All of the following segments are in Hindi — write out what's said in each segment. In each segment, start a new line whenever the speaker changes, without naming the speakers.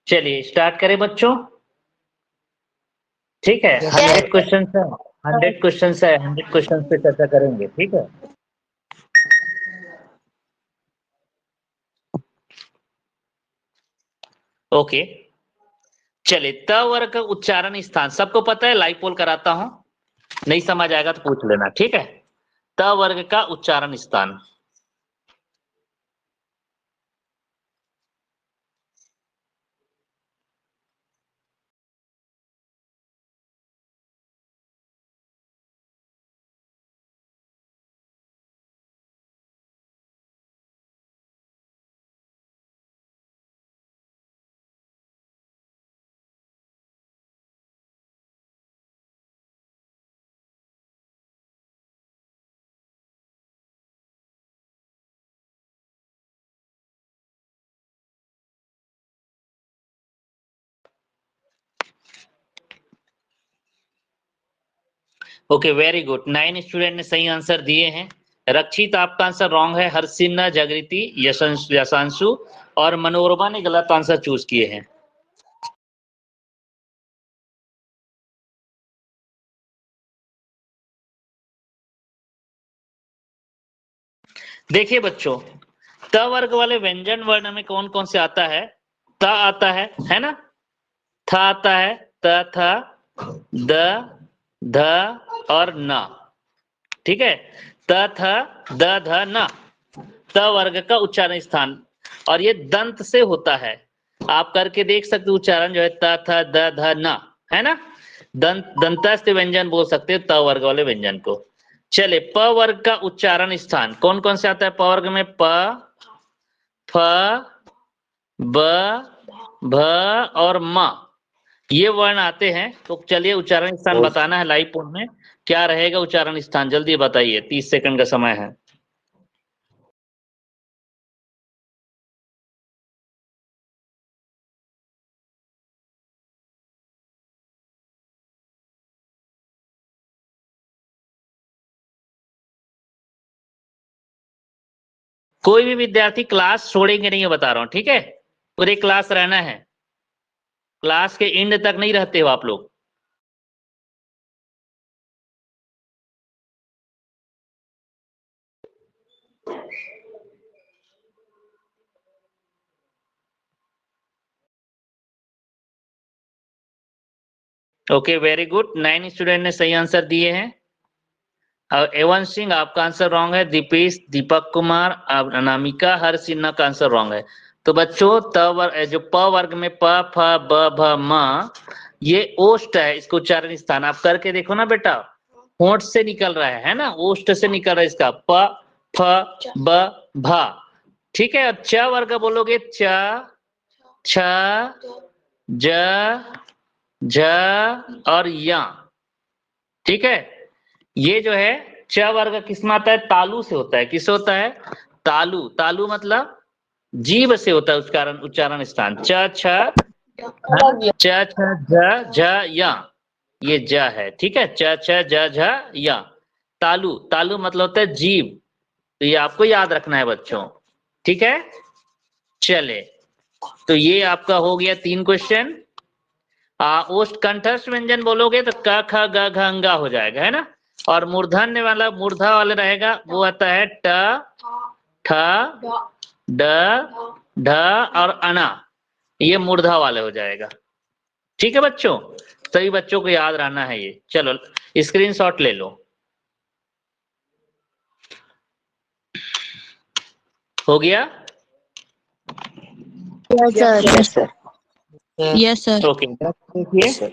चलिए स्टार्ट करें बच्चों। ठीक है,
Yes,
100
sir.
क्वेश्चन है, 100 क्वेश्चन है, 100 क्वेश्चन पे चर्चा करेंगे। ठीक है, ओके। चलिए, त वर्ग का उच्चारण स्थान सबको पता है, लाइव पोल कराता हूं, नहीं समझ आएगा तो पूछ लेना। ठीक है, त वर्ग का उच्चारण स्थान। Okay, very good. 9 स्टूडेंट ने सही आंसर दिए हैं। रक्षित आपका आंसर रॉन्ग है, हर्षिना, जगृति, यशांशु और मनोरमा ने गलत आंसर चूज किए हैं। देखिए बच्चों, त वर्ग वाले व्यंजन वर्ण में कौन कौन से आता है? त आता है ना? थ आता है, त, थ, द, ध और न। ठीक है, त, थ, द, ध, न। त वर्ग का उच्चारण स्थान, और ये दंत से होता है। आप करके देख सकते हो उच्चारण जो है त, थ, द, ध, न, है ना? दंतस्थ व्यंजन बोल सकते हो त वर्ग वाले व्यंजन को। चले, प वर्ग का उच्चारण स्थान कौन कौन से आता है? प वर्ग में प, फ, ब, भ और म, ये वर्ण आते हैं। तो चलिए उच्चारण स्थान बताना है लाइव पोल में। क्या रहेगा उच्चारण स्थान? जल्दी बताइए, 30 सेकंड का समय है। कोई भी विद्यार्थी क्लास छोड़ेंगे नहीं, बता रहा हूं। ठीक है, पूरे क्लास रहना है, क्लास के एंड तक नहीं रहते हो आप लोग। Okay, very good. 9 स्टूडेंट ने सही आंसर दिए हैं। एवन सिंह आपका आंसर रॉन्ग है, दीपेश, दीपक कुमार, अनामिका, हर सिन्हा का आंसर रॉन्ग है। तो बच्चों जो प वर्ग में प, फ, ब, भ, म, ये ओष्ठ है, इसको उच्चारण स्थान आप करके देखो ना बेटा, होंठ से निकल रहा है ना, ओष्ठ से निकल रहा है इसका, प, फ, ब, भ। ठीक है, च वर्ग बोलोगे च, छ, ज, झ और या। ठीक है, ये जो है च वर्ग किस में आता है? तालु से होता है। किससे होता है? तालु। तालु मतलब जीभ से होता है उच्चारण, उच्चारण स्थान। च, छ, च, छ, ज, झ, या, ये ज है। ठीक है, च, छ, ज, झ, या। तालु, तालु मतलब होता है जीभ। तो ये आपको याद रखना है बच्चों। ठीक है, चले, तो ये आपका हो गया 3 क्वेश्चन। ओष्ठ कंठस्थ व्यंजन बोलोगे तो क, ख, ग, घ, अंगा हो जाएगा, है ना? और मूर्धन्य वाला, मूर्धा वाला रहेगा, वो आता है ट, ठ, ड, ढ और अना, ये मूर्धा वाले हो जाएगा। ठीक है बच्चों, सभी बच्चों को याद रहना है ये। चलो स्क्रीनशॉट ले लो। हो गया?
Yes, sir.
Yes sir.
Okay, देखिए,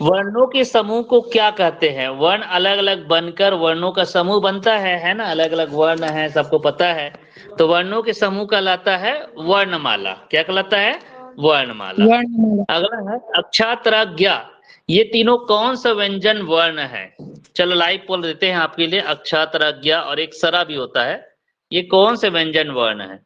वर्णों के समूह को क्या कहते हैं? वर्ण अलग अलग बनकर वर्णों का समूह बनता है ना? अलग अलग वर्ण है, सबको पता है। तो वर्णों के समूह कहलाता है वर्णमाला। क्या कहलाता है? वर्णमाला।
वर्णमाला।
अगला है अक्षात्रज्ञा। ये तीनों कौन सा व्यंजन वर्ण है? चलो लाइव पोल देते हैं आपके लिए। अक्षात्रज्ञा और एक सरा भी होता है, ये कौन से व्यंजन वर्ण है?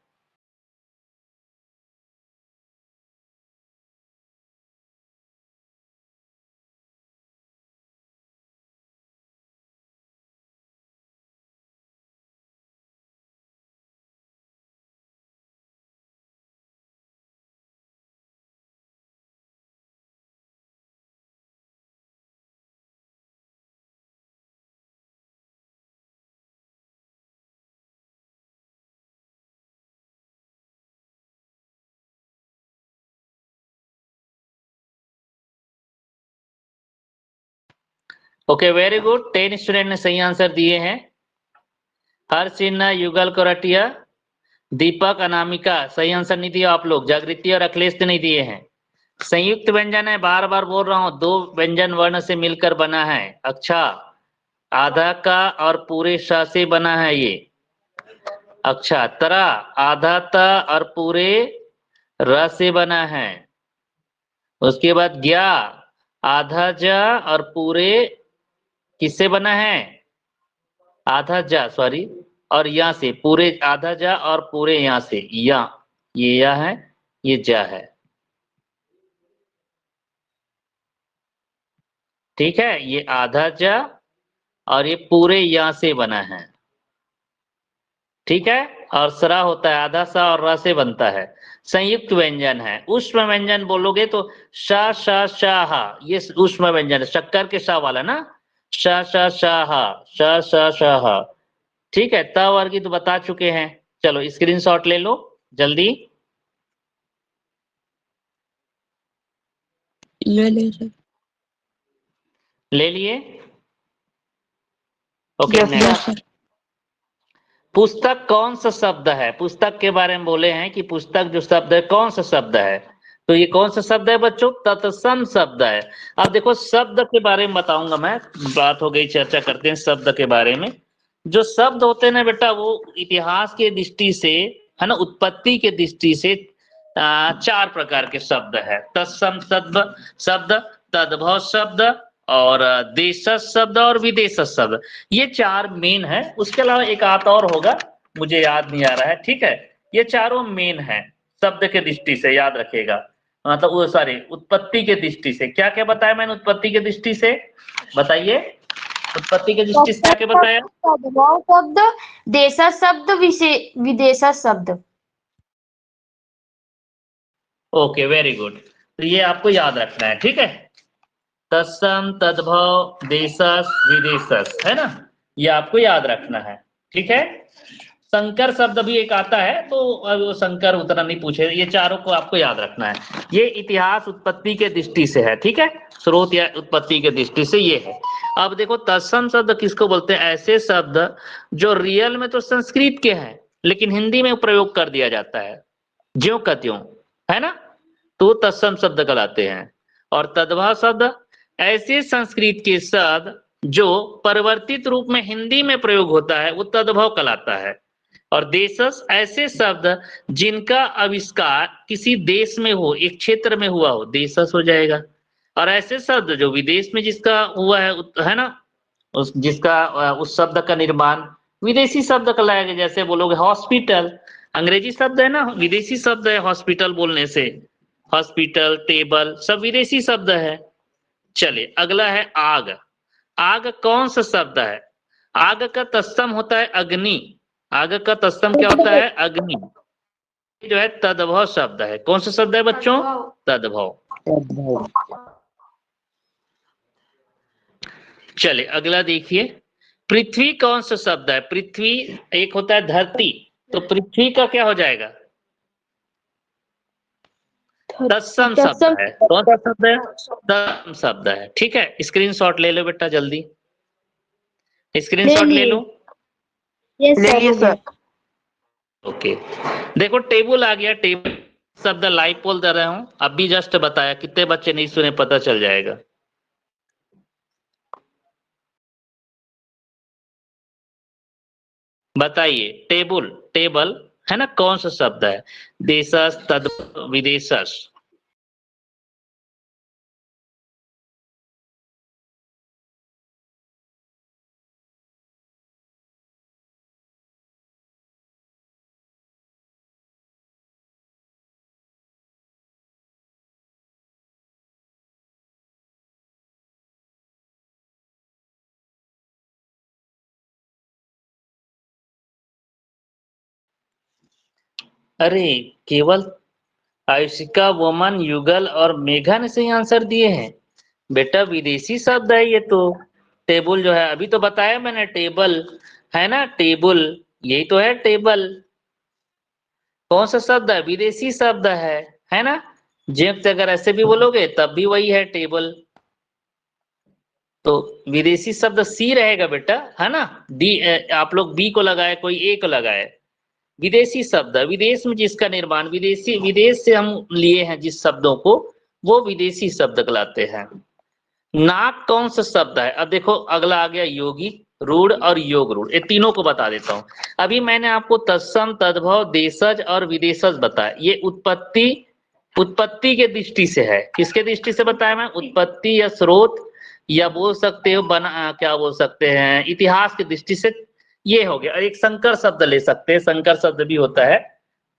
ओके वेरी गुड, 10 स्टूडेंट ने सही आंसर दिए हैं। हर्षिन्ना, युगल कोरटिया, दीपक, अनामिका सही आंसर नहीं दिया आप लोग। जागृति और अखिलेश ने नहीं दिए हैं। संयुक्त व्यंजन है, बार बार बोल रहा हूं, 2 व्यंजन वर्ण से मिलकर बना है। अच्छा, आधा का और पूरे श से बना है ये। अच्छा, तरा आधा त और पूरे र से बना है। उसके बाद ज्ञा आधा ज और पूरे किससे बना है? आधा जा, सॉरी, और या से, पूरे आधा जा और पूरे या से, या, ये या है, ये जा है। ठीक है, ये आधा जा और ये पूरे या से बना है। ठीक है, और सरा होता है, आधा सा और रा से बनता है। संयुक्त व्यंजन है। उष्म व्यंजन बोलोगे तो शा शा शाह, ये उष्म व्यंजन है, शक्कर के शाह वाला ना, शा शा शाह, शा शा शाह। ठीक है, त वर्गी तो बता चुके हैं। चलो स्क्रीनशॉट ले लो जल्दी।
ले सर।
ले लिए? Okay, next. पुस्तक कौन सा शब्द है? पुस्तक के बारे में बोले हैं कि पुस्तक जो शब्द है कौन सा शब्द है, तो ये कौन सा शब्द है बच्चों? तत्सम शब्द है। अब देखो शब्द के बारे में बताऊंगा मैं, बात हो गई, चर्चा करते हैं शब्द के बारे में। जो शब्द होते हैं ना बेटा, वो इतिहास के दृष्टि से, है ना, उत्पत्ति के दृष्टि से 4 प्रकार के शब्द है। तत्सम शब्द, तद्भव शब्द, और देश शब्द और विदेश शब्द, ये 4 मेन है। उसके अलावा एक आता और होगा, मुझे याद नहीं आ रहा है। ठीक है, ये चारों मेन है शब्द के दृष्टि से, याद रखिएगा। मतलब वो सॉरी, उत्पत्ति के दृष्टि से क्या क्या बताया मैंने? उत्पत्ति के दृष्टि से बताइए, उत्पत्ति के दृष्टि से क्या क्या बताया?
तद्भव शब्द, देश शब्द, विदेश शब्द।
ओके वेरी गुड, तो ये आपको याद रखना है। ठीक है, तत्सम, तद्भव, देशस, विदेशस, है ना, ये आपको याद रखना है। ठीक है, संकर शब्द भी एक आता है, तो वो संकर उतना नहीं पूछे, ये चारों को आपको याद रखना है। ये इतिहास उत्पत्ति के दृष्टि से है। ठीक है, स्रोत या उत्पत्ति के दृष्टि से ये है। अब देखो तत्सम शब्द किसको बोलते हैं? ऐसे शब्द जो रियल में तो संस्कृत के हैं, लेकिन हिंदी में प्रयोग कर दिया जाता है ज्यों का त्यों, है ना, तो तत्सम शब्द कहलाते हैं। और तद्भव शब्द ऐसे संस्कृत के शब्द जो परिवर्तित रूप में हिंदी में प्रयोग होता है, वो तद्भव कहलाता है। और देशस ऐसे शब्द जिनका आविष्कार किसी देश में हो, एक क्षेत्र में हुआ हो, देशस हो जाएगा। और ऐसे शब्द जो विदेश में जिसका हुआ है ना, उस जिसका उस शब्द का निर्माण विदेशी शब्द कहलाएगा। जैसे बोलोगे हॉस्पिटल, अंग्रेजी शब्द है ना, विदेशी शब्द है हॉस्पिटल बोलने से। हॉस्पिटल, टेबल सब विदेशी शब्द है। चलिए अगला है आग। आग कौन सा शब्द है? आग का तत्सम होता है अग्नि। आग का तत्सम क्या होता है? अग्नि। जो है तद्भव शब्द है। कौन सा शब्द है बच्चों? तद्भव। चलिए अगला देखिए, पृथ्वी कौन सा शब्द है? पृथ्वी एक होता है धरती, तो पृथ्वी का क्या हो जाएगा? तत्सम शब्द है। कौन सा शब्द है? तत्सम शब्द है। ठीक है, स्क्रीनशॉट ले लो बेटा जल्दी, स्क्रीनशॉट ले लो।
सर।
ओके, देखो टेबल आ गया। टेबल शब्द लाइव पोल दे रहा हूं, अभी जस्ट बताया, कितने बच्चे नहीं सुने पता चल जाएगा। बताइए, टेबल, टेबल है ना, कौन सा शब्द है? देशस, तद्भव, विदेशस। अरे केवल आयुषिका, वोमन, युगल और मेघा ने सही आंसर दिए हैं। बेटा विदेशी शब्द है ये तो। टेबल जो है अभी तो बताया मैंने, टेबल है ना, टेबल यही तो है टेबल। कौन सा शब्द है? विदेशी शब्द है ना। जेम्स अगर ऐसे भी बोलोगे तब भी वही है टेबल। तो विदेशी शब्द सी रहेगा बेटा, है ना। डी आप लोग बी को लगाए, कोई ए को लगाए। विदेशी शब्द, विदेश में जिसका निर्माण, विदेशी विदेश से हम लिए हैं जिस शब्दों को, वो विदेशी शब्द कहलाते हैं। नाक कौन सा शब्द है? अब देखो अगला आ गया यौगिक, रूढ़ और योग रूढ़। ये तीनों को बता देता हूं। अभी मैंने आपको तत्सम, तद्भव, देशज और विदेशज बताया। ये उत्पत्ति के दृष्टि से है। किसके दृष्टि से बताया मैं? उत्पत्ति या स्रोत, या बोल सकते हो बना, क्या बोल सकते हैं, इतिहास की दृष्टि से ये हो गया। और एक संकर शब्द ले सकते हैं, संकर शब्द भी होता है,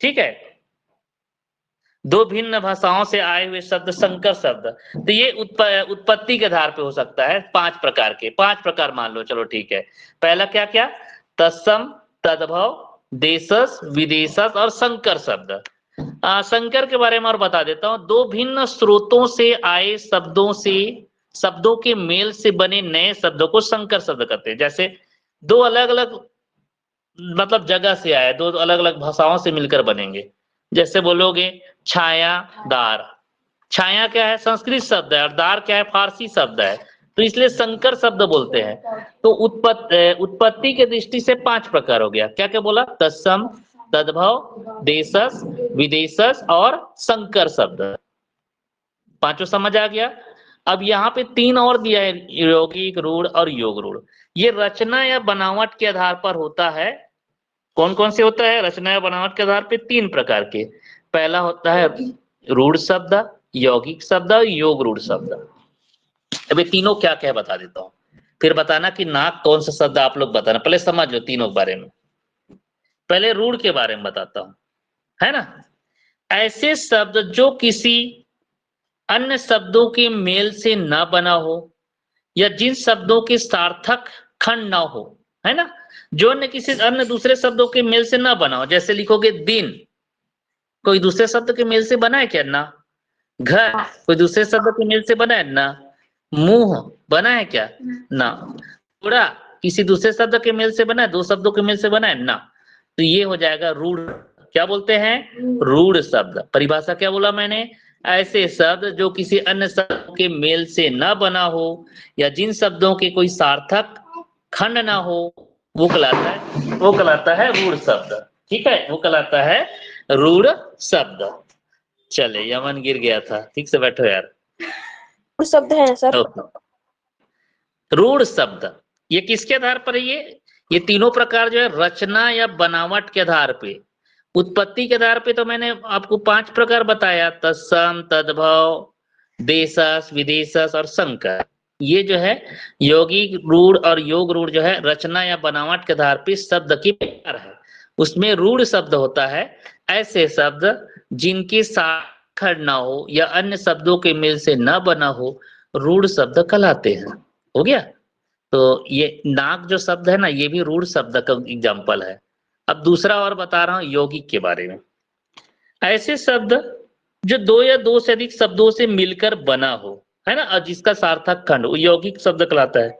ठीक है। दो भिन्न भाषाओं से आए हुए शब्द संकर शब्द। तो ये उत्पत्ति के आधार पे हो सकता है। 5 प्रकार के, 5 प्रकार मान लो, चलो ठीक है। पहला क्या क्या? तत्सम, तद्भव, देशज, विदेशज और संकर शब्द। संकर के बारे में और बता देता हूं। दो भिन्न स्रोतों से आए शब्दों के मेल से बने नए शब्दों को संकर शब्द कहते हैं। जैसे दो अलग अलग मतलब जगह से आए, दो अलग अलग भाषाओं से मिलकर बनेंगे। जैसे बोलोगे छायादार, छाया क्या है? संस्कृत शब्द है, और दार क्या है? फारसी शब्द है। तो इसलिए संकर शब्द बोलते हैं। तो उत्पत्ति के दृष्टि से 5 प्रकार हो गया। क्या क्या बोला? तत्सम, तद्भव, देशज, विदेशज और संकर शब्द। 5 समझ आ गया। अब यहाँ पे 3 और दिया है, यौगिक, रूढ़ और योग रूढ़। ये रचना या बनावट के आधार पर होता है। कौन कौन से होता है? रचना या बनावट के आधार पे 3 प्रकार के। पहला होता है रूढ़ शब्द, यौगिक शब्द और योग रूढ़ शब्द। अभी तीनों क्या क्या बता देता हूँ, फिर बताना कि नाक कौन सा शब्द आप लोग बताना। पहले समझ लो तीनों के बारे में। पहले रूढ़ के बारे में बताता हूं, है ना। ऐसे शब्द जो किसी अन्य शब्दों के मेल से न बना हो, या जिन शब्दों के सार्थक खंड ना हो, है ना, जो अन्य किसी अन्य दूसरे शब्दों के मेल से ना बना हो। जैसे लिखोगे दिन, कोई दूसरे शब्द के मेल से बना है क्या? ना। घर कोई दूसरे शब्द के मेल से बना है? ना। मुंह बना है क्या? ना। घोड़ा किसी दूसरे शब्द के मेल से बना है? 2 शब्दों के मेल से बना है? ना। तो ये हो जाएगा रूढ़। क्या बोलते हैं? रूढ़ शब्द। परिभाषा क्या बोला मैंने? ऐसे शब्द जो किसी अन्य शब्द के मेल से न बना हो, या जिन शब्दों के कोई सार्थक खंड ना हो, वो कहलाता है रूढ़ शब्द। ठीक है, वो कहलाता है रूढ़ शब्द। चले, यमन गिर गया था, ठीक से बैठो यार।
शब्द है सर।
रूढ़ शब्द ये किसके आधार पर है? ये तीनों प्रकार जो है रचना या बनावट के आधार पे। उत्पत्ति के आधार पे तो मैंने आपको 5 प्रकार बताया, तत्सम, तद्भव, देशज, विदेशज और संकर। ये जो है यौगिक रूढ़ और योग रूढ़ जो है रचना या बनावट के आधार पे शब्द की प्रकार है। उसमें रूढ़ शब्द होता है ऐसे शब्द जिनकी साखर ना हो या अन्य शब्दों के मेल से न बना हो, रूढ़ शब्द कहलाते हैं। हो गया। तो ये नाक जो शब्द है ना, ये भी रूढ़ शब्द का एग्जाम्पल है। अब दूसरा और बता रहा हूं यौगिक के बारे में। ऐसे शब्द जो 2 या 2 से अधिक शब्दों से मिलकर बना हो, है ना, और जिसका सार्थक खंड, वो यौगिक शब्द कहलाता है।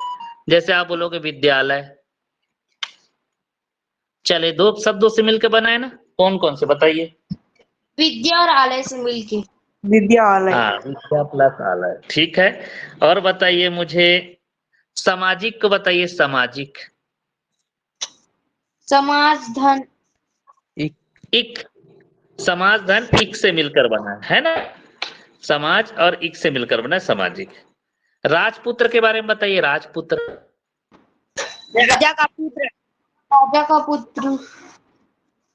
जैसे आप बोलोगे विद्यालय, चले 2 शब्दों से मिलकर बना है ना, कौन कौन से बताइए?
विद्या और आलय से मिलके।
विद्यालय।
हाँ, विद्या प्लस आलय, ठीक है। और बताइए मुझे सामाजिक को बताइए। सामाजिक,
समाज, धन।
इक, समाज धन इक से मिलकर बना है ना। समाज और इक से मिलकर बना है सामाजिक। राजपुत्र के बारे में बताइए। राजपुत्र,
राजा का पुत्र।
राजा का पुत्र।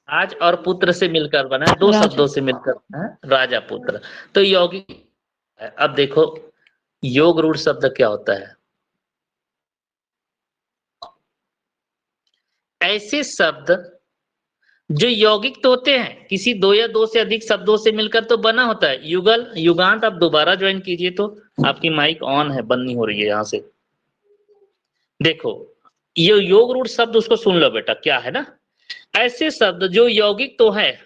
राज और पुत्र से मिलकर बना है, 2 शब्दों से मिलकर बना है राजा पुत्र। तो यौगिक है। अब देखो योग रूढ़ शब्द क्या होता है? ऐसे शब्द जो यौगिक तो होते हैं, किसी 2 या 2 से अधिक शब्दों से मिलकर तो बना होता है। युगल, युगांत आप दोबारा ज्वाइन कीजिए तो आपकी माइक ऑन है, बंद नहीं हो रही है यहां से। देखो ये योग रूढ़ शब्द, उसको सुन लो बेटा, क्या है ना। ऐसे शब्द जो यौगिक तो है,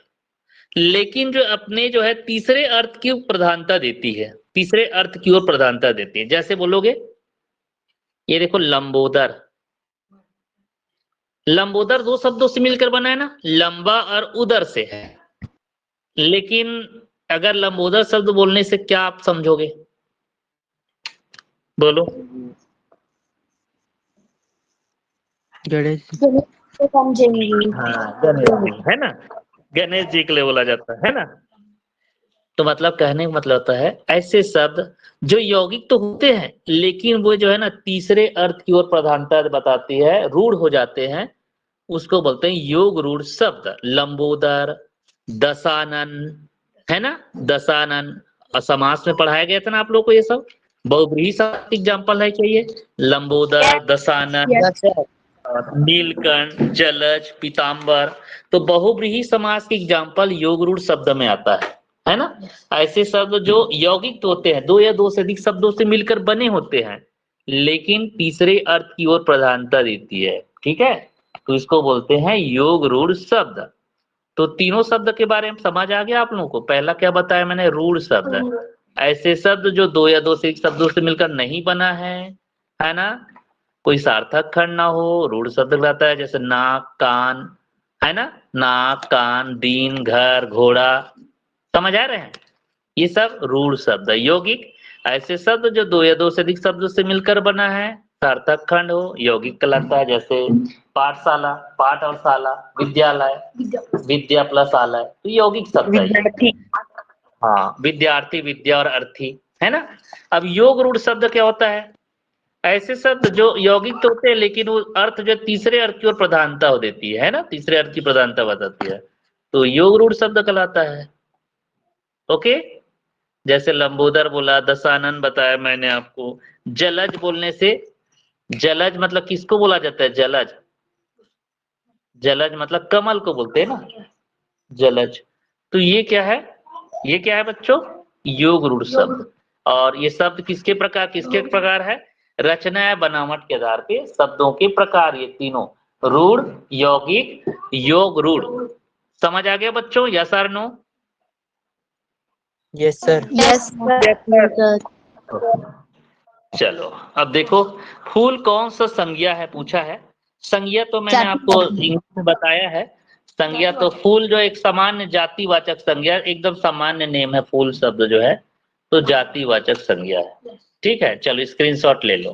लेकिन जो अपने जो है तीसरे अर्थ की प्रधानता देती है, तीसरे अर्थ की ओर प्रधानता देती है। जैसे बोलोगे, ये देखो लंबोदर, लंबोदर 2 शब्दों से मिलकर बना है ना, लंबा और उदर से है। लेकिन अगर लंबोदर शब्द बोलने से क्या आप समझोगे? बोलो।
गणेश
तो समझेंगे।
हाँ गणेश जी, है ना, गणेश जी के लिए बोला जाता है ना। तो मतलब कहने का मतलब होता है ऐसे शब्द जो यौगिक तो होते हैं लेकिन वो जो है ना तीसरे अर्थ की ओर प्रधानता बताती है, रूढ़ हो जाते हैं, उसको बोलते हैं योग रूढ़ शब्द। लंबोदर, दशानन, है ना, दशानन। और समास में पढ़ाया गया था ना आप लोग को ये सब। बहुब्रीहि समास एग्जाम्पल है क्या ये? लंबोदर, दशानन, नीलकंठ, जलज, पीताम्बर। तो बहुब्रीहि समास के एग्जाम्पल योग रूढ़ शब्द में आता है ना। ऐसे शब्द जो यौगिक तो होते हैं, दो या दो से अधिक शब्दों से मिलकर बने होते हैं लेकिन तीसरे अर्थ की ओर प्रधानता देती है, ठीक है, तो इसको बोलते हैं योग रूढ़ शब्द। तो तीनों शब्द के बारे में समझ आ गया आप लोगों को। पहला क्या बताया मैंने? रूढ़ शब्द, ऐसे शब्द जो दो या दो से अधिक शब्दों से मिलकर नहीं बना है ना। कोई सार्थक खंड ना हो, रूढ़ शब्द कहलाता है। जैसे नाक, कान, है ना, नाक, कान, दीन, घर, घोड़ा, समझ आ रहे हैं, ये सब रूढ़ शब्द है। यौगिक ऐसे शब्द जो दो या दो से अधिक शब्दों से मिलकर बना है, सार्थक खंड हो, यौगिक कहलाता है। जैसे पाठशाला, पाठ और शाला, विद्यालय, विद्या प्लस आलय, तो यौगिक शब्द है ये।
विद्यार्थी।
हाँ, विद्यार्थी, विद्या और अर्थी, है ना। अब योग रूढ़ शब्द क्या होता है? ऐसे शब्द जो यौगिक तो होते हैं लेकिन वो अर्थ जो तीसरे अर्थ की ओर प्रधानता हो देती है ना, तीसरे अर्थ की प्रधानता बताती है, तो योग रूढ़ शब्द कहलाता है। ओके, जैसे लंबोदर बोला, दशानन बताया मैंने आपको। जलज बोलने से, जलज मतलब किसको बोला जाता है? जलज, जलज मतलब कमल को बोलते हैं ना, जलज। तो ये क्या है? ये क्या है बच्चों? योग रूढ़ शब्द। और ये शब्द किसके प्रकार है? रचना या बनावट के आधार पे शब्दों के प्रकार, ये तीनों, रूढ़, यौगिक, योग रूढ़। समझ आ गया बच्चों? यस और no?
Yes sir.
Yes sir.
चलो अब देखो, फूल कौन सा संज्ञा है पूछा है। संज्ञा तो मैंने आपको इंग्लिश में बताया है। संज्ञा तो फूल जो एक सामान्य जातिवाचक संज्ञा, एकदम सामान्य नेम है फूल शब्द जो है, तो जातिवाचक संज्ञा है। ठीक है, चलो स्क्रीनशॉट ले लो।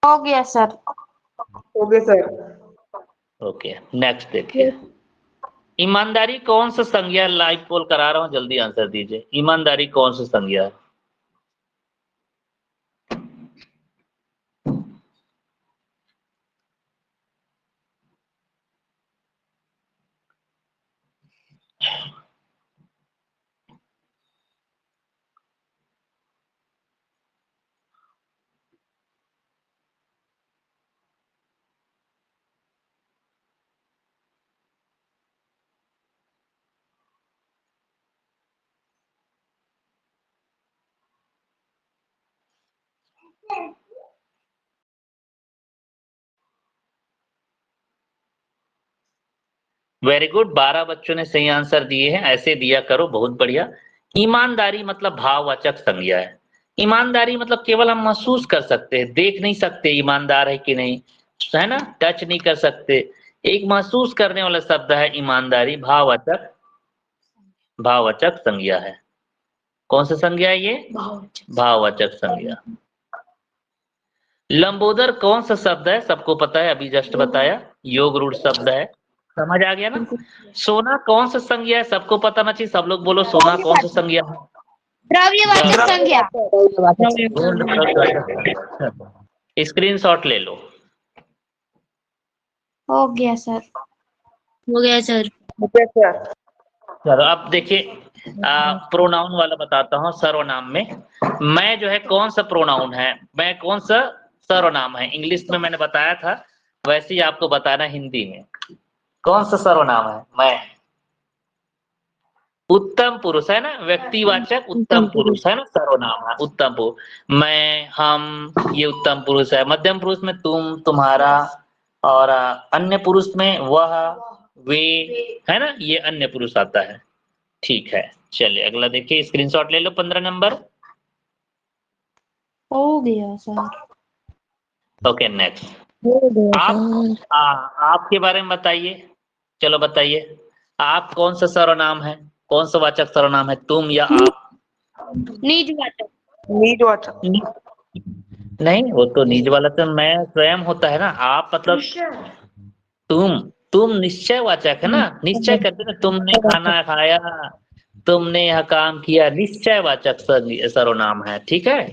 हो गया सर।
हो गया सर।
ओके, नेक्स्ट देखिए। ईमानदारी कौन सा संज्ञा? लाइव पोल करा रहा हूं, जल्दी आंसर दीजिए। ईमानदारी कौन सा संज्ञा है? वेरी गुड, 12 बच्चों ने सही आंसर दिए हैं। ऐसे दिया करो, बहुत बढ़िया। ईमानदारी मतलब भाववाचक संज्ञा है। ईमानदारी मतलब केवल हम महसूस कर सकते हैं, देख नहीं सकते ईमानदार है कि नहीं, है ना, टच नहीं कर सकते। एक महसूस करने वाला शब्द है ईमानदारी, भाववाचक, भाववाचक संज्ञा है। कौन सा संज्ञा है ये? भाववाचक संज्ञा। लंबोदर कौन सा शब्द है? सबको पता है, अभी जस्ट बताया, योग रूढ़ शब्द है। समझ आ गया ना। सोना कौन सा संज्ञा है? सबको पता ना चाहिए, सब लोग बोलो सोना कौन सा संज्ञा है?
द्रव्यवाचक संज्ञा।
स्क्रीनशॉट ले लो।
हो गया सर।
हो गया सर। हो गया सर।
चलो अब देखिए, प्रोनाउन वाला बताता हूँ। सर्वनाम में मैं जो है कौन सा प्रोनाउन है, मैं कौन सा सर्वनाम है? इंग्लिश में मैंने बताया था, वैसे ही आपको बताना हिंदी में। कौन सा सर्वनाम है? मैं। उत्तम पुरुष है ना, व्यक्तिवाचक उत्तम पुरुष है ना, सर्वनाम है उत्तम पुरुष। मैं, हम, ये उत्तम पुरुष है। मध्यम पुरुष में तुम, तुम्हारा, और अन्य पुरुष में वह, वे, है ना, ये अन्य पुरुष आता है। ठीक है, चलिए अगला देखिए, स्क्रीनशॉट ले लो 15 नंबर।
हो गया सर।
Okay, next. आपके बारे में बताइए। चलो बताइए, आप कौन सा सर्वनाम है? कौन सा वाचक सर्वनाम है? तुम या आप?
निजवाचक।
निजवाचक।
नहीं, वो तो निज वाला तो मैं स्वयं होता है ना। आप मतलब तुम निश्चयवाचक है ना, निश्चय करते ना, तुमने खाना खाया, तुमने यह काम किया, निश्चयवाचक सर्वनाम है, ठीक है।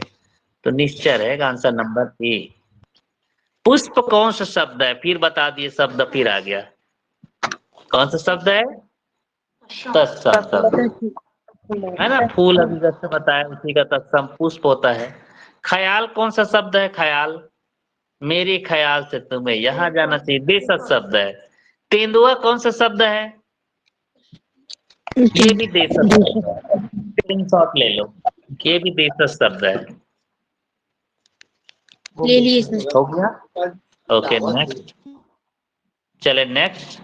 तो निश्चय रहेगा आंसर नंबर ए। पुष्प कौन सा शब्द है? फिर बता दिए शब्द, फिर आ गया। कौन सा शब्द है? तत्सम शब्द है ना। फूल अभी जैसे बताया उसी का तत्सम पुष्प होता है। ख्याल कौन सा शब्द है? ख्याल, मेरे ख्याल से तुम्हें यहाँ जाना चाहिए, देशज शब्द है। तेंदुआ कौन सा शब्द है? ये भी देशज शब्द है, स्क्रीनशॉट ले लो, ये भी देशज शब्द है।
ले लिए सर।
हो गया। ओके नेक्स्ट, चले नेक्स्ट।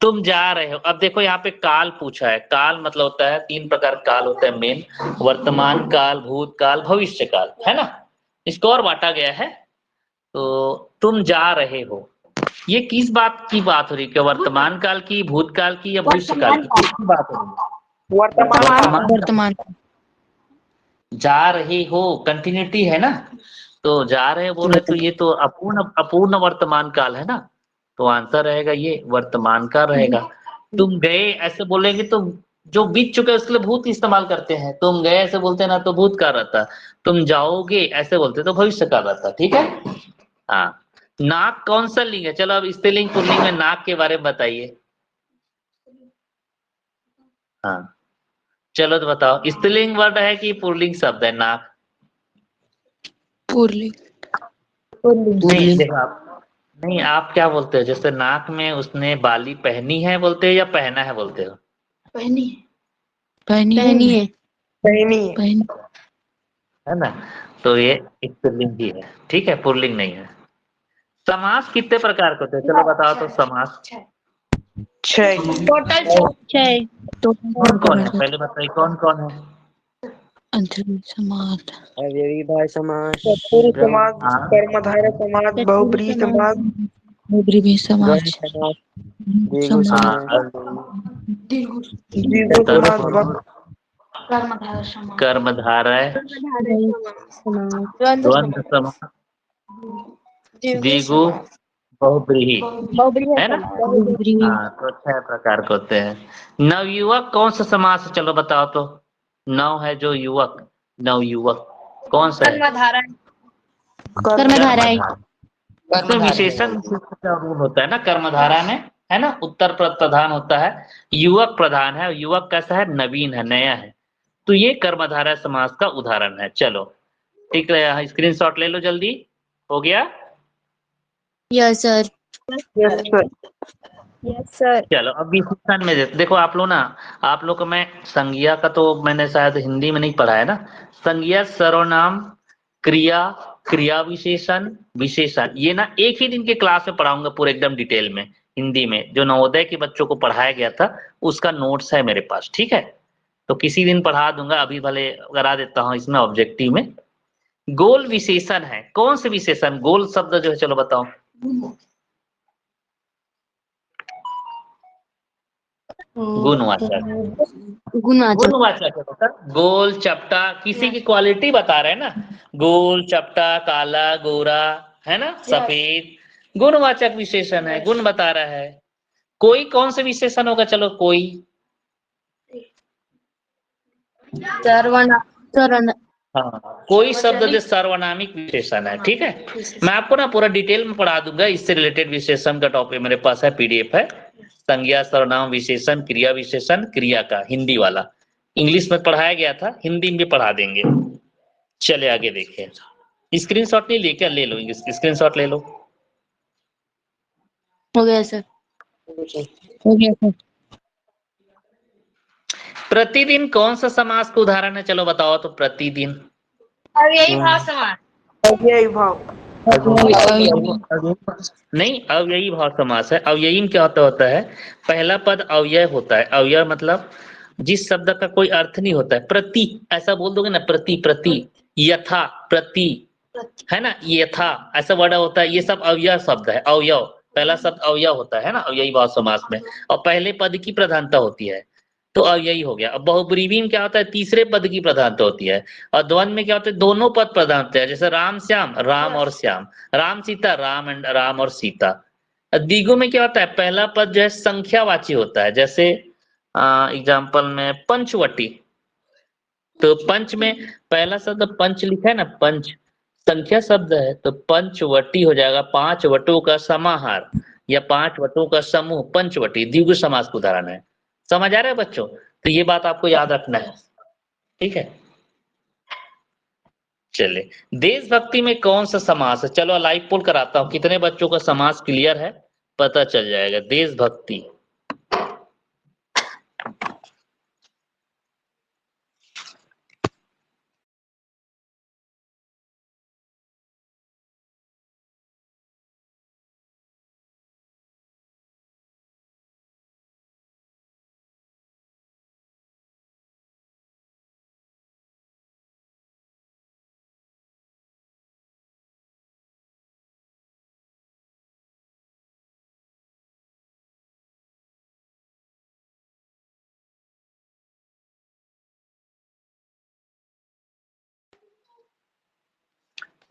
तुम जा रहे हो। अब देखो यहाँ पे काल पूछा है। काल मतलब होता है, 3 प्रकार काल होता है मेन, वर्तमान काल, भूतकाल, भविष्य काल, है ना। इसको और बांटा गया है। तो तुम जा रहे हो, ये किस बात की बात हो रही है? वर्तमान काल की, भूतकाल की, या भविष्य काल की? किसकी बात हो रही है?
वर्तमान।
जा रहे हो, कंटिन्यूटी है ना। तो जा रहे बोल रहे, तो ये तो अपूर्ण वर्तमान काल है ना। तो आंसर रहेगा ये वर्तमान काल रहेगा। तुम गए ऐसे बोलेंगे तो जो बीत चुके हैं उसके लिए भूत इस्तेमाल करते हैं। तुम गए ऐसे बोलते हैं ना तो भूतकाल रहता। तुम जाओगे ऐसे बोलते तो भविष्य काल रहता, ठीक है। हाँ, नाक कौन सा लिंग है? चलो अब स्त्रीलिंग पुल्लिंग में नाक के बारे में बताइए। हाँ चलो तो बताओ, स्त्रीलिंग वर्ड है कि पुल्लिंग शब्द है नाक?
पुरलिंग।
नहीं देखो आप, नहीं आप क्या बोलते हो? जैसे नाक में उसने बाली पहनी है बोलते हो या पहना है बोलते हो?
पहनी
पहनी है।
है ना। तो ये स्त्रीलिंग ही है, ठीक है, पुल्लिंग नहीं है। समास कितने प्रकार के होते हैं? चलो बताओ तो समास।
टोटल 6।
कौन कौन है पहले बताइए, कौन कौन है?
अंतरिम समास,
अव्ययीभाव समास,
तत्पुरुष
समास,
हाँ,
कर्मधारय समास, बहुब्रीहि समास,
बहुब्रीहि समास,
द्वंद्व समास, द्विगु
हाँ,
समास,
दीर्घ
द्विगु समास,
कर्मधारय, द्वंद्व समास, द्विगु, बहुब्रीहि, है ना। हाँ, तो 6 प्रकार के होते हैं। नवयुवक कौन सा समास है? चलो बताओ तो। नव है जो युवक, नवयुवक कौन सा है?
कर्मधारय।
इसमें विशेषण का रूल होता है ना कर्मधारा में, है ना। उत्तर प्रधान होता है, युवक प्रधान है। युवक कैसा है? नवीन है, नया है। तो ये कर्मधारय समास का उदाहरण है। चलो ठीक है, स्क्रीनशॉट ले लो जल्दी। हो गया।
Yes sir.
चलो अब विशेषण में देखो आप लोग ना, आप लोग को मैं संज्ञा का तो मैंने शायद हिंदी में नहीं पढ़ा है ना। संज्ञा, सर्वनाम, क्रिया, क्रिया विशेषण, विशेषण, ये ना एक ही दिन के क्लास में पढ़ाऊंगा पूरे एकदम डिटेल में हिंदी में। जो नवोदय के बच्चों को पढ़ाया गया था उसका नोट्स है मेरे पास, ठीक है। तो किसी दिन पढ़ा दूंगा, अभी भले करा देता हूँ इसमें ऑब्जेक्टिव में। गोल विशेषण है, कौन से विशेषण? गोल शब्द जो है, चलो बताओ। गुणवाचक, गुणवाचक है। गोल, चपटा, किसी की क्वालिटी बता रहे हैं ना। गोल, चपटा, काला, गोरा, है ना, सफेद, गुणवाचक विशेषण है, गुण बता रहा है। कोई कौन से विशेषण होगा? चलो कोई, हाँ, कोई शब्द जो सर्वनामिक विशेषण है, ठीक है। मैं आपको ना पूरा डिटेल में पढ़ा दूंगा, इससे रिलेटेड विशेषण का टॉपिक मेरे पास है, पीडीएफ है। संज्ञा, सर्वनाम, विशेषण, क्रिया विशेषण, क्रिया का हिंदी वाला इंग्लिश में पढ़ाया गया था, हिंदी में भी पढ़ा देंगे। चले आगे देखें। स्क्रीनशॉट नहीं लेके ले लो, स्क्रीनशॉट ले लो।
हो गया सर।
प्रतिदिन कौन सा समास का उदाहरण है? चलो बताओ तो। प्रतिदिन
अव्ययीभाव समास।
अव्ययीभाव,
नहीं, अव्ययी भाव समास है। अव्ययी में क्या होता है? पहला पद अव्यय होता है। अव्यय मतलब जिस शब्द का कोई अर्थ नहीं होता है। प्रति ऐसा बोल दोगे ना, प्रति, प्रति, यथा, प्रति, है ना, यथा ऐसा वर्ड होता है। ये सब अव्यय शब्द है। अवयव, पहला शब्द अव्यय होता है ना अव्ययी भाव समास में, और पहले पद की प्रधानता होती है। तो अब यही हो गया। अब बहुब्रीहि में क्या होता है, तीसरे पद की प्रधानता होती है, और द्वंद्व में क्या होता है, दोनों पद प्रधान होते हैं, जैसे राम श्याम, राम और श्याम, राम सीता, राम एंड राम और सीता। द्विगु में क्या होता है, पहला पद जो है संख्यावाची होता है, जैसे एग्जाम्पल में पंचवटी। तो पंच में पहला शब्द पंच लिखा है ना, पंच संख्या शब्द है, तो पंचवटी हो जाएगा, पांच वटों का समाहार या पांच वटों का समूह, पंचवटी द्विगु समास का उदाहरण है। समझ आ रहा है बच्चों? तो ये बात आपको याद रखना है, ठीक है। चलिए, देशभक्ति में कौन सा समास है, चलो लाइव पोल कराता हूं, कितने बच्चों का समास क्लियर है पता चल जाएगा। देशभक्ति,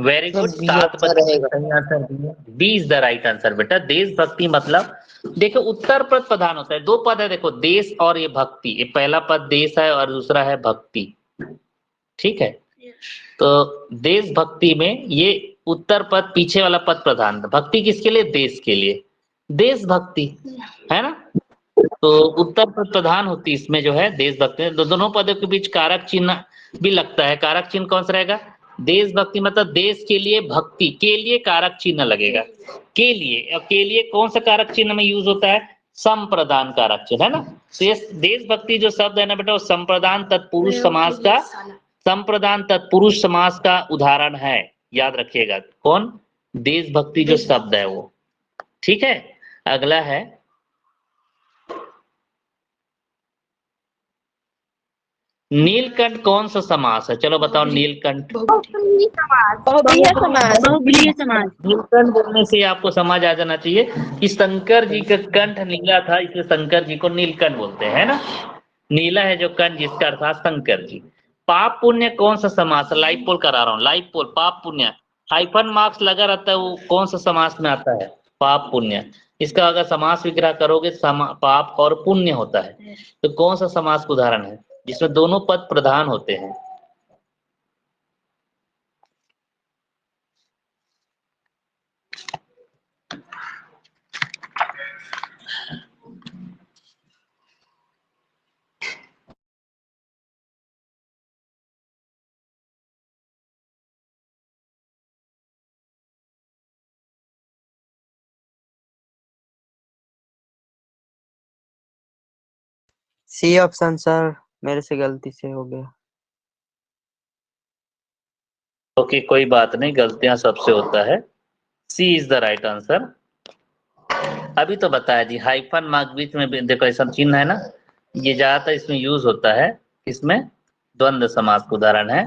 वेरी गुड,
बी
7
अच्छा
बच्चों ने
रहेगा।
सही आंसर दिया, B is the right answer बेटा। देशभक्ति मतलब देखो उत्तर पद प्रधान होता है, दो पद है देखो, देश और ये भक्ति, ये पहला पद देश है और दूसरा है भक्ति, ठीक है। तो देशभक्ति में ये उत्तर पद पीछे वाला पद प्रधान, भक्ति किसके लिए, देश के लिए, देशभक्ति है ना। तो उत्तर पद प्रधान होती इसमें जो है देशभक्ति में, दोनों पदों के बीच कारक चिन्ह भी लगता है। कारक चिन्ह कौन सा रहेगा, देशभक्ति मतलब देश के लिए, भक्ति के लिए कारक चिन्ह लगेगा, के लिए। और के लिए कौन सा कारक चिन्ह में यूज होता है, संप्रदान कारक चिन्ह, है ना। तो ये देशभक्ति जो शब्द है ना बेटा, वो संप्रदान तत्पुरुष समास का, संप्रदान तत्पुरुष समास का उदाहरण है, याद रखिएगा। कौन, देशभक्ति जो शब्द है वो, ठीक है। अगला है नीलकंठ, कौन सा समास है, चलो बताओ नीलकंठ।
बहुब्रीहि समास।
बहुब्रीहि समास। बहुब्रीहि समास।
नीलकंठ बोलने से आपको समझ आ जाना चाहिए कि शंकर जी का कंठ नीला था, इसलिए शंकर जी को नीलकंठ बोलते हैं, है ना। नीला है जो कंठ, जिसका अर्थात शंकर जी। पाप पुण्य कौन सा समास है, लाइव पोल करा रहा हूँ, लाइव पोल। पाप पुण्य हाइफन मार्क्स लगा रहता है, वो कौन सा समास में आता है, पाप पुण्य। इसका अगर समास विग्रह करोगे, पाप और पुण्य होता है, तो कौन सा समास का उदाहरण है जिसमें दोनों पद प्रधान होते हैं।
सी ऑप्शन सर, मेरे से गलती से हो गया।
ओके कोई बात नहीं, गलतियां सबसे होता है, सी इज द राइट आंसर। अभी तो बताया जी, हाइफन मार्क बीच में देखो ऐसा चिन्ह है ना, ये ज्यादातर इसमें यूज होता है, इसमें द्वंद्व समास का उदाहरण है।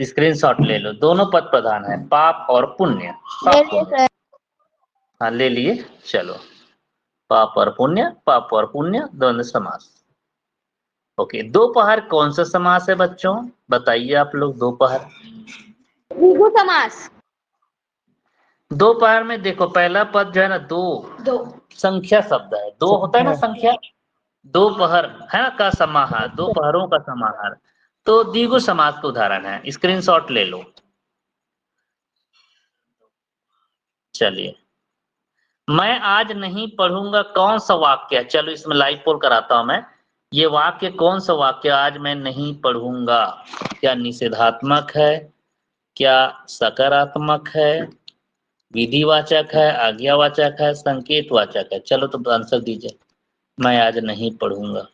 स्क्रीनशॉट ले लो, दोनों पद प्रधान है, पाप और पुण्य।
ले
पाप
लिए
पुण्य,
सर।
हाँ ले लिए, चलो। पाप और पुण्य, पाप और पुण्य द्वंद्व समास। ओके, दोपहर कौन सा समास है बच्चों, बताइए आप लोग। दोपहर,
द्विगु समास।
दोपहर में देखो पहला पद जो है ना, दो
दो
संख्या शब्द है, दो होता है ना संख्या, दोपहर है ना का समाहार, दोपहरों का समाहार, तो द्विगु समास का उदाहरण है। स्क्रीनशॉट ले लो। चलिए, मैं आज नहीं पढ़ूंगा कौन सा वाक्य है, चलो इसमें लाइव पोल कराता हूं मैं। ये वाक्य कौन सा वाक्य, आज मैं नहीं पढ़ूंगा, क्या निषेधात्मक है, क्या सकारात्मक है, विधिवाचक है, आज्ञावाचक है, संकेतवाचक है, चलो तो आंसर दीजिए। मैं आज नहीं पढ़ूंगा।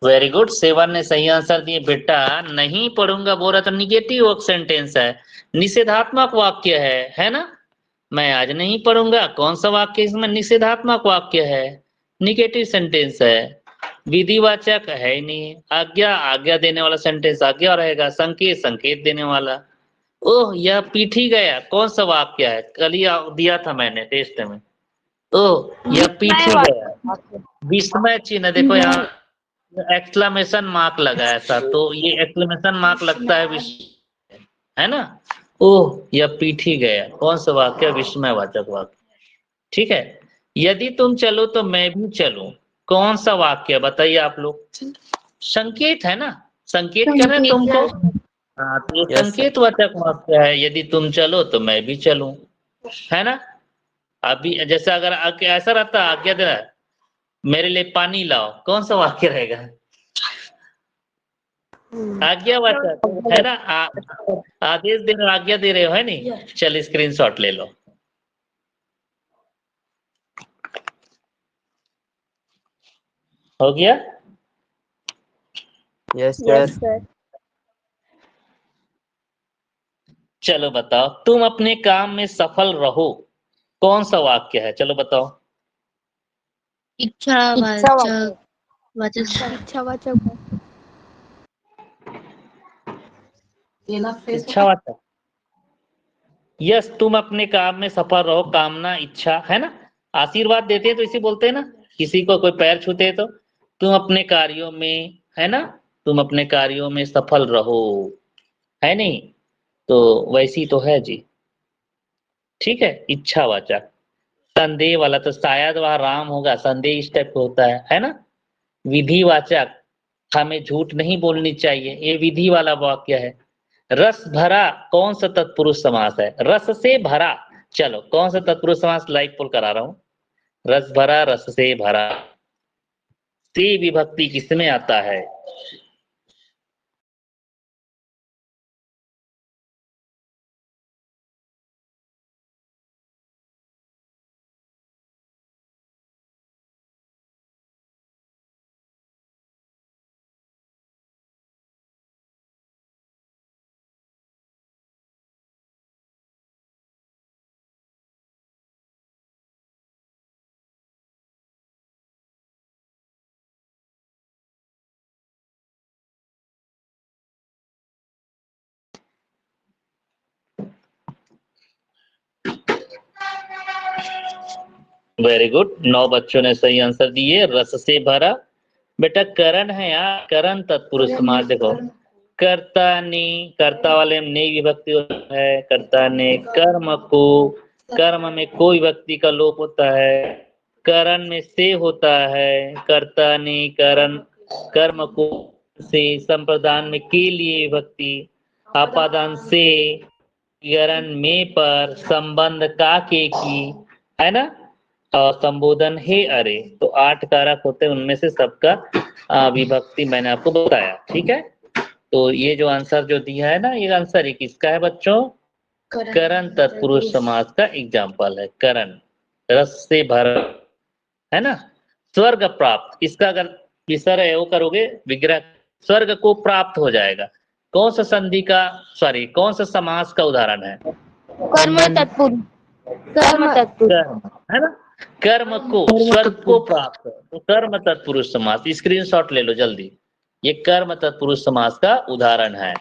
वेरी गुड, 7 ने सही आंसर दिए। बेटा नहीं पढ़ूंगा बोल रहा तो निगेटिव सेंटेंस है, निषेधात्मक वाक्य है ना। मैं आज नहीं पढ़ूंगा, कौन सा वाक्य इसमें निषेधात्मक वाक्य है, निगेटिव सेंटेंस है, विधिवाचक है ही नहीं। आज्ञा आज्ञा देने वाला सेंटेंस आज्ञा रहेगा, संकेत संकेत देने वाला। ओह यह पीठी गया, कौन सा वाक्य है, कल ही दिया था मैंने टेस्ट में। ओह यह पीठी गया, विस्मय चिन्ह, देखो यहाँ एक्सक्लेमेशन मार्क लगा है ऐसा, तो ये एक्सक्लेमेशन मार्क लगता है है ना। ओह यह पीठी गया, कौन सा वाक्य, विस्मयवाचक वाक्य। ठीक है, यदि तुम चलो तो मैं भी चलूं, कौन सा वाक्य बताइए आप लोग। संकेत है ना, संकेत कर रहे हैं तुमको। हाँ तो ये
Yes,
संकेत वाचक वाक्य है, यदि तुम चलो तो मैं भी चलूं, है ना। अभी जैसे अगर ऐसा रहता आज्ञा दे रहा है, मेरे लिए पानी लाओ, कौन सा वाक्य रहेगा, आज्ञावाचक है ना। आदेश दे रहे हो, आज्ञा दे रहे हो, है नहीं। चल स्क्रीनशॉट ले लो। हो गया।
yes, sir.
sir.
चलो बताओ, तुम अपने काम में सफल रहो, कौन सा वाक्य है, चलो बताओ।
इच्छावाचक वाचक
इच्छावाचक
इच्छावाचक। यस, तुम अपने काम में सफल रहो, कामना इच्छा है ना। आशीर्वाद देते हैं तो इसे बोलते हैं ना, किसी को कोई पैर छूते हैं तो तुम अपने कार्यों में, है ना, तुम अपने कार्यों में सफल रहो, है नहीं। तो वैसी तो है जी। ठीक है, इच्छावाचक। संदेह वाला तो शायद वह राम होगा, संदेह इस टाइप का होता है ना। विधिवाचक, हमें झूठ नहीं बोलनी चाहिए, ये विधि वाला वाक्य है। रस भरा, कौन सा तत्पुरुष समास है, रस से भरा। चलो कौन सा तत्पुरुष समास लाइव पुल करा रहा हूं। रस भरा, रस से भरा, से विभक्ति किसमें आता है। वेरी गुड, 9 बच्चों ने सही आंसर दिए, रस से भरा। बेटा करण है यार, करण तत्पुरुष समास। देखो कर्ता ने, कर्ता वाले में नई विभक्ति होता है, कर्ता ने कर्म को, कर्म में कोई व्यक्ति का लोप होता है, करण में से होता है, कर्ता ने करण कर्म को से, संप्रदान में के लिए विभक्ति, आपादान से, गरण में पर, संबंध का के की, है ना। और संबोधन हे अरे, तो 8 कारक होते हैं, उनमें से सबका विभक्ति मैंने आपको बताया। ठीक है, तो ये जो आंसर जो दिया है ना, ये आंसर एक किसका है बच्चों, करण तत्पुरुष समास का एग्जाम्पल है। करण, रस से भर, है ना। स्वर्ग प्राप्त, इसका अगर विसर्ग वो करोगे विग्रह, स्वर्ग को प्राप्त हो जाएगा। कौन सा संधि का, सॉरी कौन सा समास का उदाहरण है,
कर्म तत्पुरुष कर्म तत्पुरुष
कर्म, है ना। कर्म को, स्वर्ग को प्राप्त, तो कर्म तत्पुरुष समास। स्क्रीनशॉट ले लो जल्दी, ये कर्म तत्पुरुष समास का उदाहरण है।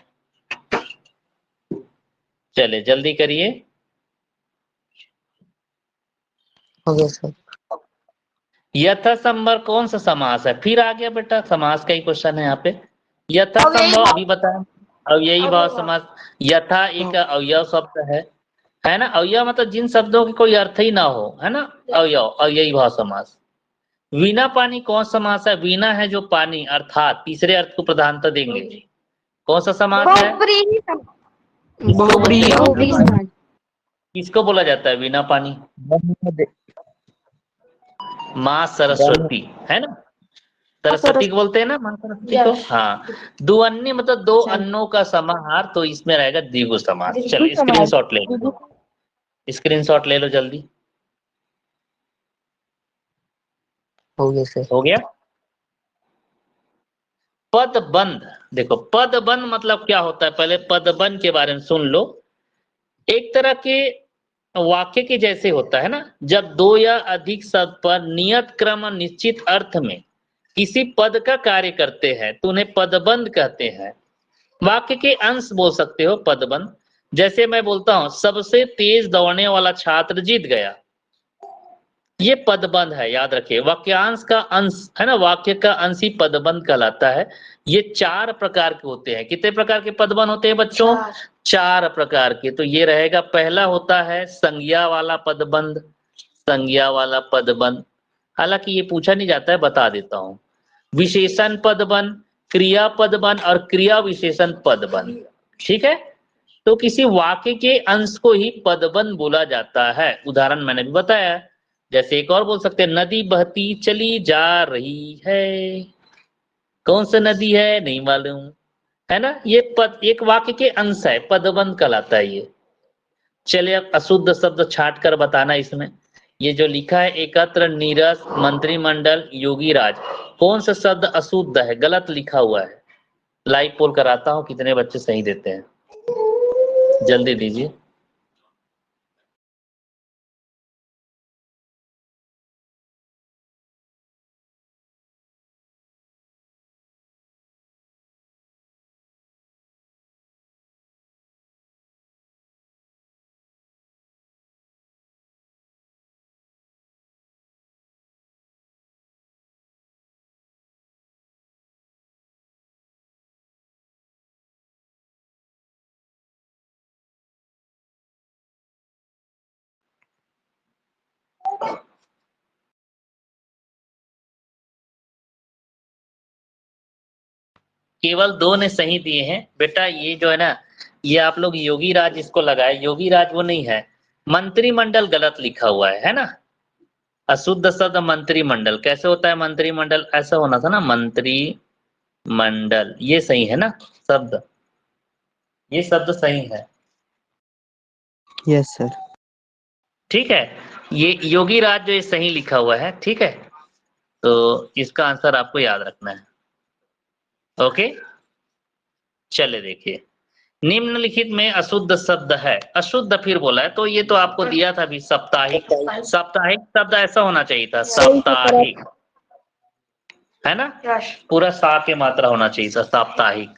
चले जल्दी करिए।
हो गया सर।
यथासंभव कौन सा समास है, फिर आ गया बेटा, समास का ही क्वेश्चन है यहाँ पे। यथासंभव अभी बताएं, अव्ययी भाव समास। यथा एक अवयव शब्द है ना। अवयव मतलब जिन शब्दों की कोई अर्थ ही ना हो, है ना, अवयव, अव्ययी भाव समास। वीणा पानी कौन समास है, वीणा है जो पानी, अर्थात तीसरे अर्थ को प्रधानता देंगे, कौन सा समास है,
बहुव्रीहि समास।
किसको बोला जाता है वीणा पानी, माँ सरस्वती, है ना। सरस्वती को बोलते हैं ना, माँ सरस्वती को। हाँ, दुअन्नी मतलब दो अन्नों का समाहार, तो इसमें रहेगा द्विगु समास। चलो स्क्रीनशॉट ले लो, स्क्रीनशॉट ले लो जल्दी।
हो गया सर।
हो गया। पदबंध, देखो पदबंध मतलब क्या होता है, पहले पदबंध के बारे में सुन लो। एक तरह के वाक्य के जैसे होता है ना, जब दो या अधिक शब्द पर नियत क्रम और निश्चित अर्थ में किसी पद का कार्य करते हैं तो उन्हें पदबंध कहते हैं। वाक्य के अंश बोल सकते हो पदबंध। जैसे मैं बोलता हूं सबसे तेज दौड़ने वाला छात्र जीत गया, ये पदबंध है, याद रखिए। वाक्यांश का अंश है ना, वाक्य का अंश ही पदबंध कहलाता है। ये 4 प्रकार के होते हैं। कितने प्रकार के पदबंध होते हैं बच्चों? 4 प्रकार के। तो ये रहेगा, पहला होता है संज्ञा वाला पदबंध, संज्ञा वाला पदबंध, हालांकि ये पूछा नहीं जाता है, बता देता हूं। विशेषण पदबंध, क्रिया पदबंध और क्रिया विशेषण पदबंध। ठीक है, तो किसी वाक्य के अंश को ही पदबंध बोला जाता है। उदाहरण मैंने भी बताया, जैसे एक और बोल सकते हैं, नदी बहती चली जा रही है। कौन सा नदी है नहीं मालूम, है ना। ये पद एक वाक्य के अंश है, पदबंध कहलाता है ये। चलिए अब अशुद्ध शब्द छाट कर बताना इसमें। ये जो लिखा है एकत्र, नीरस, मंत्रिमंडल, योगी राज, कौन सा शब्द अशुद्ध है, गलत लिखा हुआ है? लाइव पोल कराता हूं, कितने बच्चे सही देते हैं, जल्दी दीजिए। केवल 2 ने सही दिए हैं बेटा। ये जो है ना, ये आप लोग योगी राज इसको लगाए, योगी राज वो नहीं है। मंत्रिमंडल गलत लिखा हुआ है ना। अशुद्ध शब्द मंत्रिमंडल कैसे होता है? मंत्रिमंडल ऐसा होना था ना, मंत्रिमंडल, ये सही है ना शब्द, ये शब्द सही है।
Yes sir.
ठीक है, ये योगी राज जो ये सही लिखा हुआ है, ठीक है। तो इसका आंसर आपको याद रखना है। ओके, चले देखिए, निम्नलिखित में अशुद्ध शब्द है, अशुद्ध फिर बोला है, तो ये तो आपको दिया था अभी, साप्ताहिक। साप्ताहिक शब्द ऐसा होना चाहिए था, साप्ताहिक, है ना, पूरा सा के मात्रा होना चाहिए था, साप्ताहिक।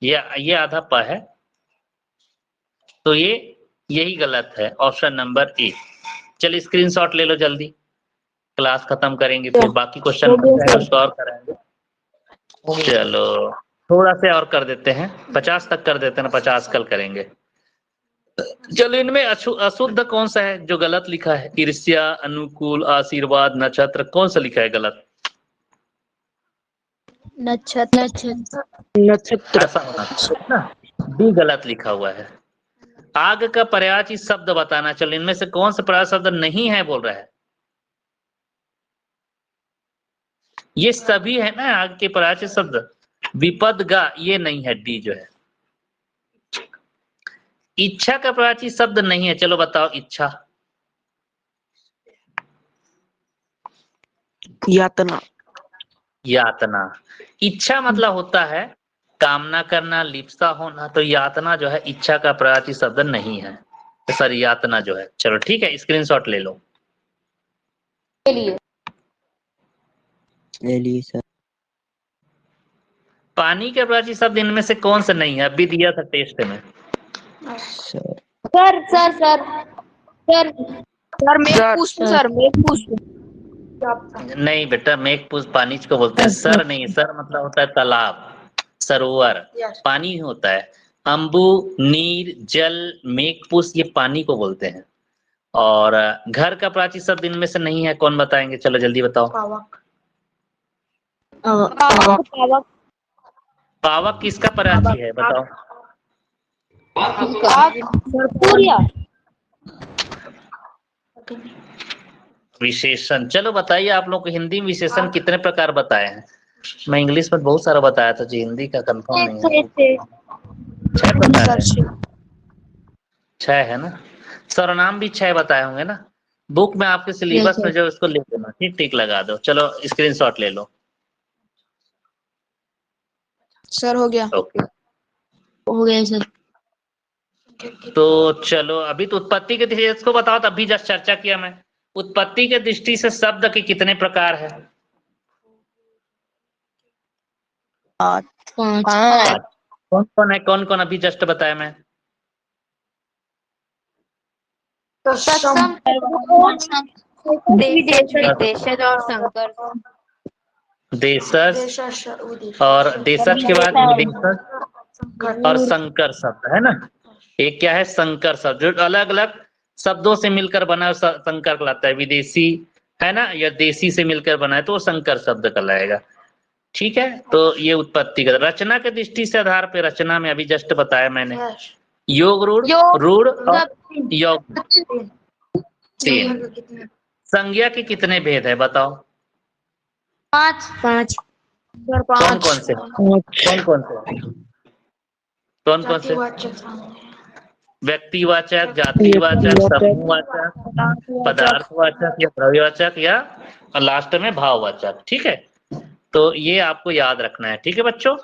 ये आधा प है, तो ये यही गलत है, ऑप्शन नंबर ए। चलिए स्क्रीनशॉट ले लो जल्दी, क्लास खत्म करेंगे फिर बाकी क्वेश्चन उसको और कराएंगे। चलो थोड़ा से और कर देते हैं, 50 तक कर देते हैं ना, 50 कल करेंगे। चलो इनमें अशुद्ध कौन सा है जो गलत लिखा है? ईर्ष्या, अनुकूल, आशीर्वाद, नक्षत्र, कौन सा लिखा है गलत?
नक्षत्र।
ऐसा होना चाहिए ना, बी गलत लिखा हुआ है। आग का पर्यायवाची शब्द बताना। चलो इनमें से कौन सा पर्यायवाची शब्द नहीं है बोल रहा है? ये सभी है ना आग के पर्यायवाची शब्द। विपद गा ये नहीं है, डी जो है। इच्छा का पर्यायवाची शब्द नहीं है, चलो बताओ इच्छा।
यातना।
यातना, इच्छा मतलब होता है कामना करना, लिप्सा होना, तो यातना जो है इच्छा का पर्यायवाची शब्द नहीं है, तो सर यातना जो है। चलो ठीक है, स्क्रीनशॉट ले लो।
ले लिए सर।
पानी के पर्यायवाची शब्द इनमें से कौन सा नहीं है? अभी दिया था टेस्ट में।
Sir
sir sir sir sir sir Meghpushp, sir Meghpushp.
नहीं बेटा, मेघपुष्प पानी को बोलते हैं, सर नहीं। सर मतलब होता है तालाब, सरोवर, पानी होता है। अंबु, नीर, जल, मेघपुष्प ये पानी को बोलते हैं। और घर का प्राची शब्द इनमें से नहीं है, कौन बताएंगे? चलो जल्दी बताओ।
पावक।
पावक किसका प्राची है बताओ?
सूर्य।
विशेषण, चलो बताइए आप लोग को हिंदी में विशेषण कितने प्रकार बताए हैं? मैं इंग्लिश में बहुत सारा बताया था जी, हिंदी का कंफर्म नहीं है। 6 बताया है, 6 है ना। सर्वनाम भी 6 बताए होंगे ना। बुक में आपके सिलेबस में जो उसको लिख देना, ठीक ठीक लगा दो। चलो स्क्रीनशॉट ले लो।
सर हो गया।
ओके,
हो गया सर।
तो चलो अभी तो उत्पत्ति के दृष्टि से इसको बताओ, तब भी जस्ट चर्चा किया मैं। उत्पत्ति के दृष्टि से शब्द के कितने प्रकार है?
5।
कौन कौन है? कौन कौन? अभी जस्ट बताया मैं।
तत्सम, देशज और संकर।
देशज और देशज के बाद विदेशज और संकर शब्द है ना। एक क्या है? संकर शब्द, जो अलग अलग शब्दों से मिलकर बना है, संकर कहलाता है। विदेशी है ना, या देसी से मिलकर बना है तो वो संकर शब्द कहलाएगा। ठीक है, तो ये उत्पत्ति का। रचना के दृष्टि से आधार पे रचना में अभी जस्ट बताया मैंने, योग रूढ़ रूढ़ और योग 3। संज्ञा के कितने भेद है बताओ?
5।
कौन कौन से? कौन कौन से? कौन कौन से? व्यक्तिवाचक, जातिवाचक, समूहवाचक, पदार्थवाचक या द्रव्यवाचक, या लास्ट में भाववाचक। ठीक है, तो ये आपको याद रखना है। ठीक है बच्चों,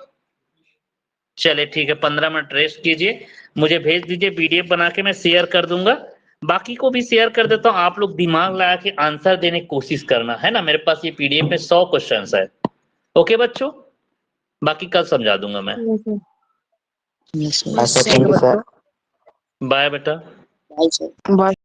चले ठीक है, 15 मिनट रेस्ट कीजिए, मुझे भेज दीजिए पीडीएफ बना के, मैं शेयर कर दूंगा। बाकी को भी शेयर कर देता हूँ, आप लोग दिमाग लगा के आंसर देने की कोशिश करना है ना। मेरे पास ये पीडीएफ में 100 क्वेश्चन है। ओके बच्चों, बाकी कल समझा दूंगा मैं।
अच्छा, थैंक यू सर।
बाय बेटा।
बाय।